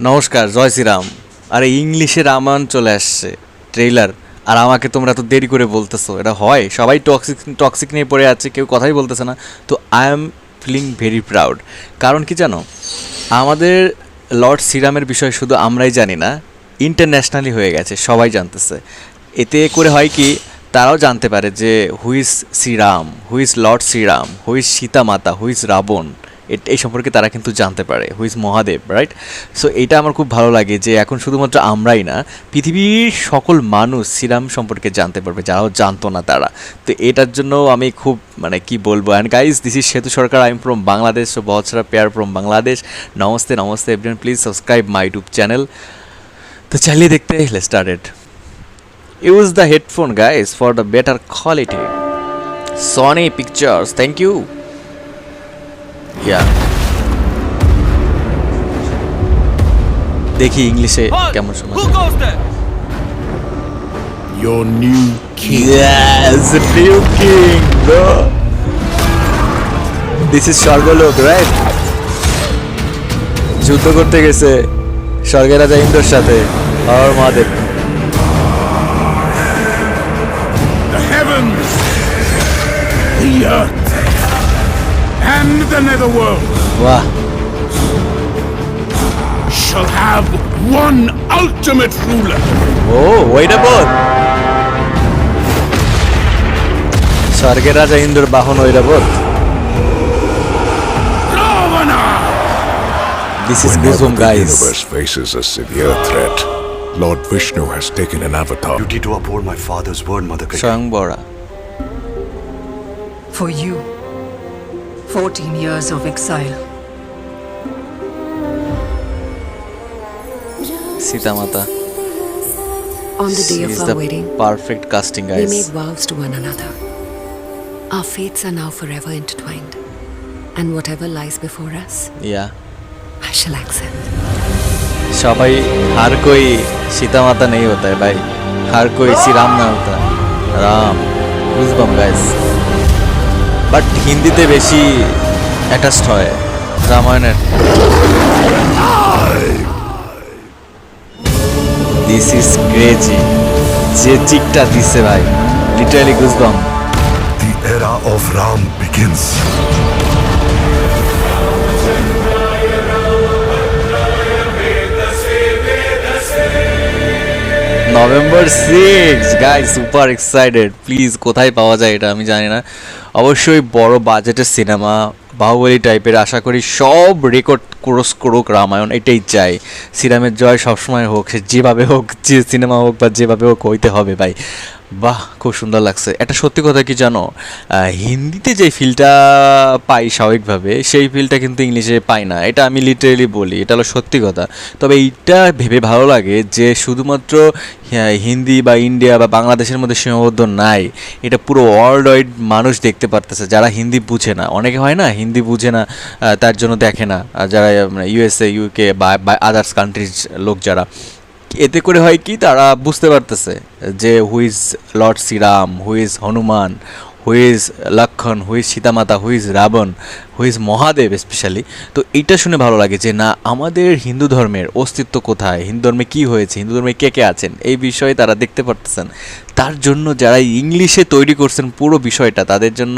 নমস্কার, জয় শ্রীরাম। আরে ইংলিশে রামায়ণ চলে আসছে ট্রেইলার, আর আমাকে তোমরা তো দেরি করে বলতেছো। এটা হয়? সবাই টক্সিক টক্সিক নিয়ে পড়ে আছে, কেউ কথাই বলতেছে না। তো I am feeling very proud. কারণ কি জানো, আমাদের লর্ড শ্রীরামের বিষয় শুধু আমরাই জানি না, ইন্টারন্যাশনালি হয়ে গেছে, সবাই জানতেছে। এতে করে হয় কি, তারাও জানতে পারে যে who's Shriram, who's lord Shriram, who's Sita Mata, who's Ravan. এই সম্পর্কে তারা কিন্তু জানতে পারে, হুইজ মহাদেব, রাইট? সো এটা আমার খুব ভালো লাগে যে এখন শুধুমাত্র আমরাই না, পৃথিবীর সকল মানুষ শ্রীরাম সম্পর্কে জানতে পারবে, যারাও জানতো না তারা। তো এটার জন্য আমি খুব কি বলবো। And guys, this is Setu Sarkar, I am from Bangladesh. So বহুত সারা প্যার ফ্রম বাংলাদেশ। নমস্তে নমস্তে everyone, please subscribe my YouTube channel. তো চালিয়ে দেখতে let's started. Use the headphone guys for the better quality. Sony Pictures, thank you. Yeah. দেখি ইংলিশে কেমন শোনা যায়। Your new king. Yes, new king, bro. This is স্বর্গলোক, right? যুদ্ধ করতে গেছে স্বর্গের রাজা ইন্দ্রর সাথে। আর Mahadev. The heavens, the earth, and the netherworld বাহ, shall have one ultimate ruler. ও ওইটা বল। স্বর্গের রাজা ইন্দ্রর বাহন Airavat. Ravana! This is Whenever Goosebump, the guys. universe faces a severe threat, Lord Vishnu has taken an avatar. Duty to uphold my father's word, Mother Kaikeyi. Swayambara. For you, 14 years of exile. Sita মাতা। On the day She of is our the wedding, perfect casting, we guys. made vows to one another. Our fates are now forever intertwined, and whatever lies before us, Yeah. I shall accept. सबाई हर कोई सीता माता नहीं होता है भाई, हर कोई श्री राम ना होता है। Ram Goosebump, guys. বাট হিন্দিতে বেশি অ্যাটাচড হয় রামায়ণের। দিস ইজ ক্রেজি, যে চিকটা দিছে ভাই, literally Goosebump. The era of Ram begins. November 6 guys, super excited. Please কোথায় পাওয়া যায় এটা আমি জানি না। অবশ্যই বড় বাজেটের সিনেমা, বাহুবলী টাইপের। আশা করি সব রেকর্ড ক্রস করুক রামায়ণ, এটাই চাই। শ্রীরামের জয় সবসময় হোক, সে যেভাবে হোক, যে সিনেমা হোক বা যেভাবে হোক, হইতে হবে ভাই। বাহ, খুব সুন্দর লাগছে। একটা সত্যি কথা কি জানো, হিন্দিতে যে ফিলটা পাই স্বাভাবিকভাবে, সেই ফিলটা কিন্তু ইংলিশে পাই না। এটা আমি লিটারেলি বলি, এটা হলো সত্যি কথা। তবে এইটা ভেবে ভালো লাগে যে শুধুমাত্র হিন্দি বা ইন্ডিয়া বা বাংলাদেশের মধ্যে সীমাবদ্ধ নাই, এটা পুরো ওয়ার্ল্ড ওয়াইড মানুষ দেখতে পারতেছে, যারা হিন্দি বুঝে না। অনেকে হয় না হিন্দি বুঝে না, তার জন্য দেখে না, যারা ইউএসএ, ইউকে বা আদার্স কান্ট্রিজ লোক যারা। এতে করে হয় কি, তারা বুঝতে পারতেছে যে who's lord Shriram, who's Hanuman, who's Lakshman, who's Sitamata, who's Ravan, who's Mahadev specially. তো এইটা শুনে ভালো লাগে যে না, আমাদের হিন্দু ধর্মের অস্তিত্ব কোথায়, হিন্দু ধর্মে কী হয়েছে, হিন্দু ধর্মে কে কে আছেন, এই বিষয়ে তারা দেখতে পারতেছেন। তার জন্য যারা ইংলিশে তৈরি করছেন পুরো বিষয়টা, তাদের জন্য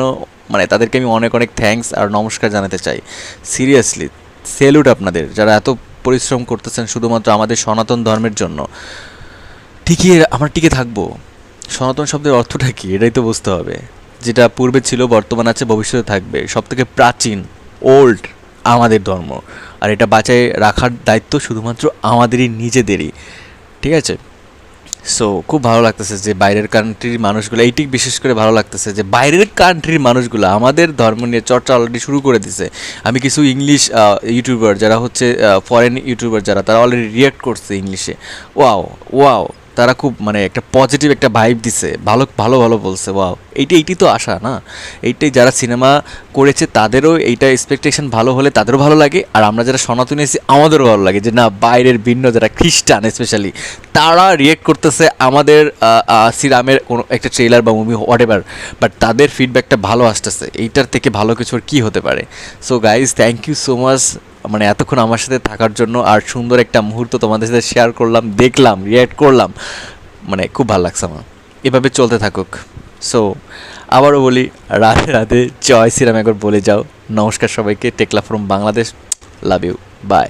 তাদেরকে আমি অনেক অনেক থ্যাঙ্কস আর নমস্কার জানাতে চাই। সিরিয়াসলি স্যালুট আপনাদের, যারা এত পরিশ্রম করতেছেন শুধুমাত্র আমাদের সনাতন ধর্মের জন্য। আমরা টিকে থাকবো। সনাতন শব্দের অর্থটা কি, এটাই তো বুঝতে হবে। যেটা পূর্বে ছিল, বর্তমান আছে, ভবিষ্যতে থাকবে। সবথেকে প্রাচীন ওল্ড আমাদের ধর্ম, আর এটা বাঁচায় রাখার দায়িত্ব শুধুমাত্র আমাদেরই নিজেদেরই। ঠিক আছে? সো খুব ভালো লাগতেছে যে বাইরের কান্ট্রির মানুষগুলো, এইটি বিশেষ করে ভালো লাগতেছে যে বাইরের কান্ট্রির মানুষগুলো আমাদের ধর্ম নিয়ে চর্চা অলরেডি শুরু করে দিছে। আমি কিছু ইংলিশ ইউটিউবার যারা হচ্ছে ফরেন ইউটিউবার যারা, তারা অলরেডি রিয়াক্ট করছে ইংলিশে। ওয়াও ওয়াও, তারা খুব একটা পজিটিভ একটা ভাইব দিছে, ভালো ভালো ভালো বলছে। ওয়াও, এইটাই তো আশা না? এইটাই যারা সিনেমা করেছে তাদেরও এইটা এক্সপেকটেশন ভালো হলে তাদেরও ভালো লাগে, আর আমরা যারা সনাতনী আছি আমাদেরও ভালো লাগে যে না, বাইরের ভিন্ন যারা খ্রিস্টান স্পেশালি, তারা রিয়েক্ট করতেছে আমাদের শ্রীরামের কোনো একটা ট্রেলার বা মুভি হোয়াটএভার, বাট তাদের ফিডব্যাকটা ভালো আসতেছে। এইটার থেকে ভালো কিছু আর কী হতে পারে? So guys, thank you so much মানে এতক্ষণ আমার সাথে থাকার জন্য, আর সুন্দর একটা মুহূর্ত তোমাদের সাথে শেয়ার করলাম, দেখলাম, রিয়্যাক্ট করলাম, মানে খুব ভালো লাগছে আমার। এভাবে চলতে থাকুক। সো আবারও বলি, রাধে রাধে, জয় শ্রীরাম একবার বলে যাও। নমস্কার সবাইকে, টেকলা from Bangladesh, love you, by.